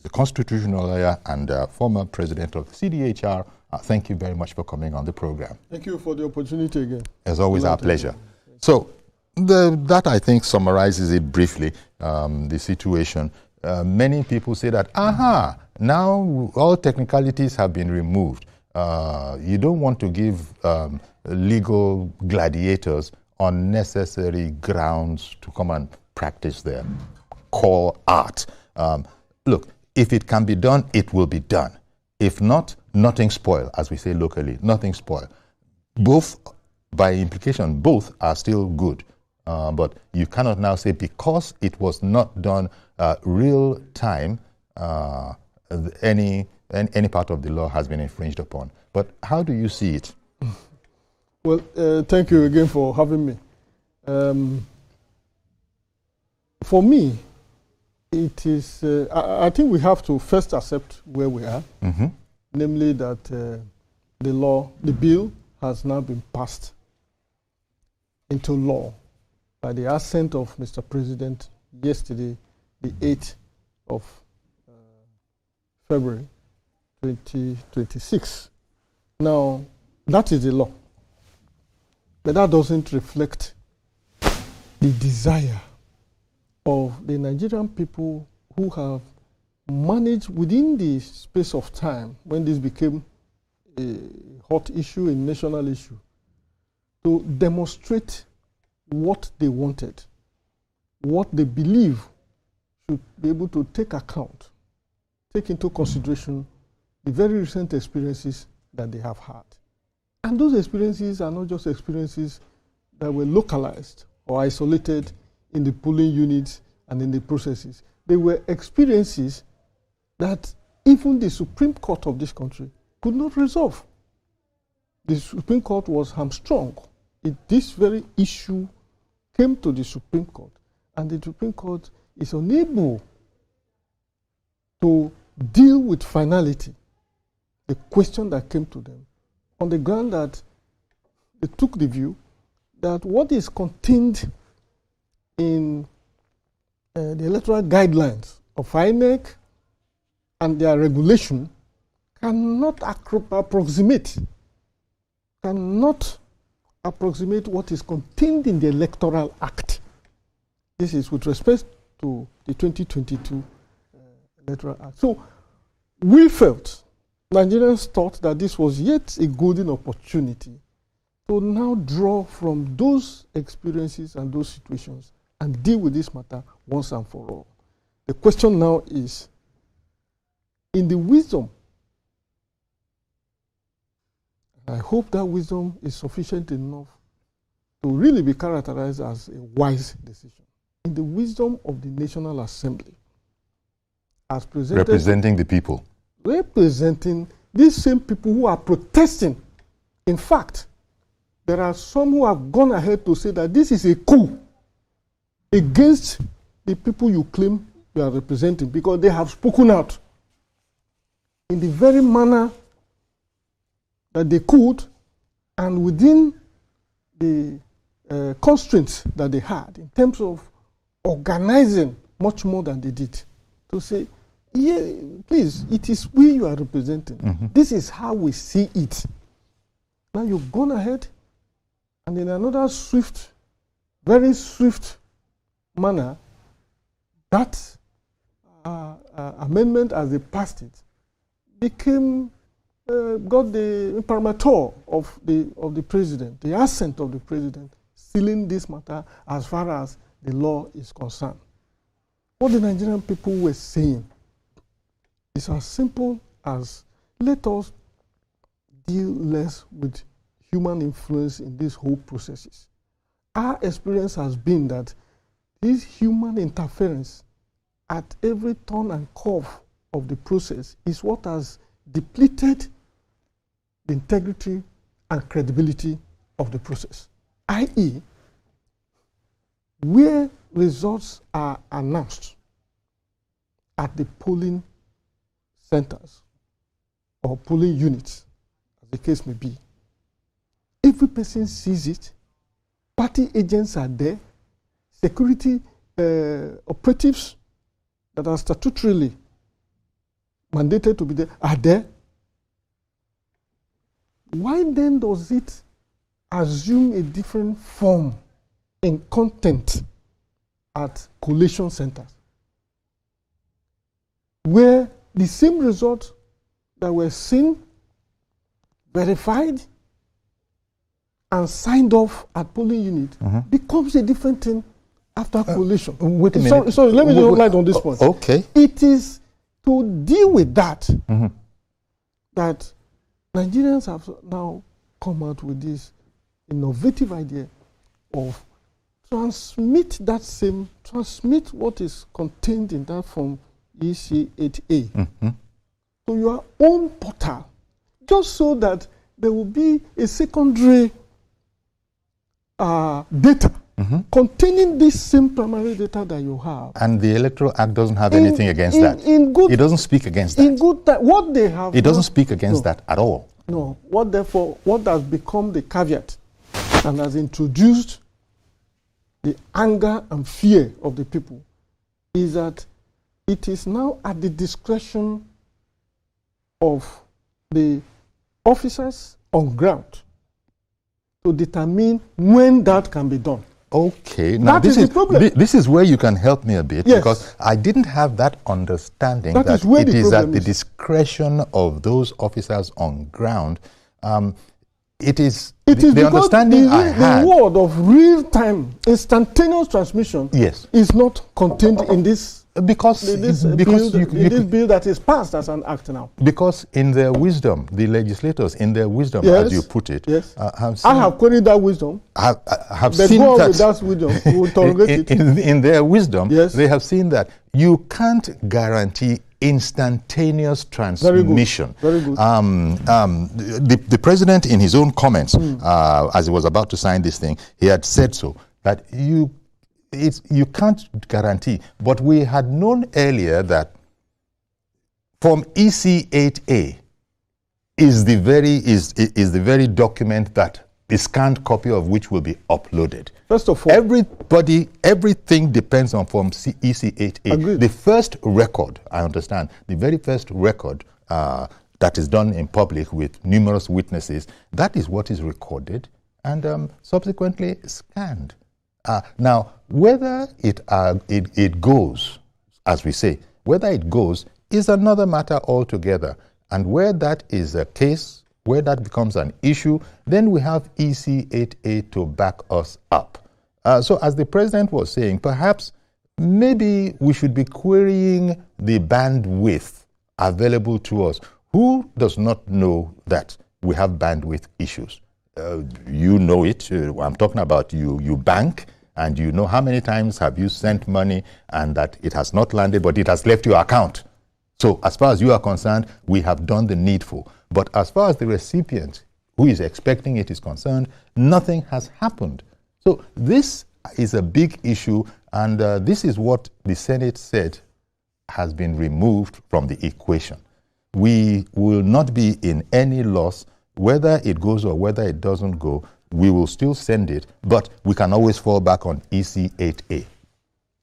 He's a constitutional lawyer and former president of CDHR. Thank you very much for coming on the program. Thank you for the opportunity again. As always, our pleasure. So, that I think summarizes it briefly, the situation. Many people say that, now all technicalities have been removed. You don't want to give legal gladiators unnecessary grounds to come and practice their core art. Look, if it can be done, it will be done. If not, nothing spoil, as we say locally, nothing spoil. Both, by implication, both are still good. But you cannot now say because it was not done real time, any part of the law has been infringed upon. But how do you see it? Well, thank you again for having me. For me, it is, I think we have to first accept where we are, namely that the bill has now been passed into law by the assent of Mr. President yesterday, the 8th of February 2026. Now, that is the law. But that doesn't reflect the desire of the Nigerian people who have managed within the space of time when this became a hot issue, a national issue, to demonstrate what they wanted, what they believe should be able to take into consideration the very recent experiences that they have had. And those experiences are not just experiences that were localized or isolated in the polling units and in the processes. They were experiences that even the Supreme Court of this country could not resolve. The Supreme Court was hamstrung. This very issue came to the Supreme Court, and the Supreme Court is unable to deal with finality the question that came to them on the ground that they took the view that what is contained in the electoral guidelines of INEC and their regulation cannot approximate what is contained in the Electoral Act. This is with respect to the 2022 Electoral Act. So we felt, Nigerians thought that this was yet a golden opportunity to now draw from those experiences and those situations and deal with this matter once and for all. The question now is, in the wisdom, I hope that wisdom is sufficient enough to really be characterized as a wise decision. In the wisdom of the National Assembly, as presented, representing the people. Representing these same people who are protesting. In fact, there are some who have gone ahead to say that this is a coup against the people you claim you are representing because they have spoken out in the very manner that they could and within the constraints that they had in terms of organizing much more than they did to say, yeah, please, it is we you are representing. This is how we see it. Now you've gone ahead and in another swift, very swift manner, that amendment as they passed it became got the imprimatur of the president, the assent of the president, sealing this matter as far as the law is concerned. What the Nigerian people were saying is as simple as, let us deal less with human influence in these whole processes. Our experience has been that this human interference at every turn and curve of the process is what has depleted the integrity and credibility of the process. i.e., where results are announced at the polling centers or polling units, as the case may be, every person sees it, party agents are there, security operatives that are statutorily mandated to be there are there, why then does it assume a different form in content at collation centers, where the same results that were seen, verified, and signed off at polling unit becomes a different thing after collation? Wait a minute. Sorry, let me just light on this point. Okay. It is to deal with that that Nigerians have now come out with this innovative idea of transmit what is contained in that form EC8A to your own portal, just so that there will be a secondary data containing this same primary data that you have. And the Electoral Act doesn't have anything against that. It doesn't speak against that. In good time, what they have... It doesn't speak against that at all. No. What has become the caveat and has introduced the anger and fear of the people is that it is now at the discretion of the officers on ground to determine when that can be done. Okay, now this is the problem. This is where you can help me a bit, because I didn't have that understanding that it is at the discretion of those officers on ground. It is the understanding I had. The word of real-time, instantaneous transmission is not contained in this. Because this bill that is passed as an act now. Because in their wisdom, the legislators, in their wisdom, as you put it, I have queried that wisdom. I have seen that. With that wisdom, we will tolerate it. In their wisdom, they have seen that you can't guarantee instantaneous transmission. Very good. The president, in his own comments, as he was about to sign this thing, he had said so, that you can't guarantee. But we had known earlier that Form EC8A is the very document that the scanned copy of which will be uploaded. First of all, everything depends on Form EC8A. Agreed. The first record, I understand, the very first record that is done in public with numerous witnesses, that is what is recorded and subsequently scanned. Now, whether it goes, as we say, whether it goes is another matter altogether. And where that is a case, where that becomes an issue, then we have EC8A to back us up. So as the president was saying, perhaps maybe we should be querying the bandwidth available to us. Who does not know that we have bandwidth issues? You know it. I'm talking about you. You bank, and you know how many times have you sent money and that it has not landed, but it has left your account. So as far as you are concerned, we have done the needful. But as far as the recipient who is expecting it is concerned, nothing has happened. So this is a big issue, and this is what the Senate said has been removed from the equation. We will not be in any loss. Whether it goes or whether it doesn't go, we will still send it, but we can always fall back on EC8A.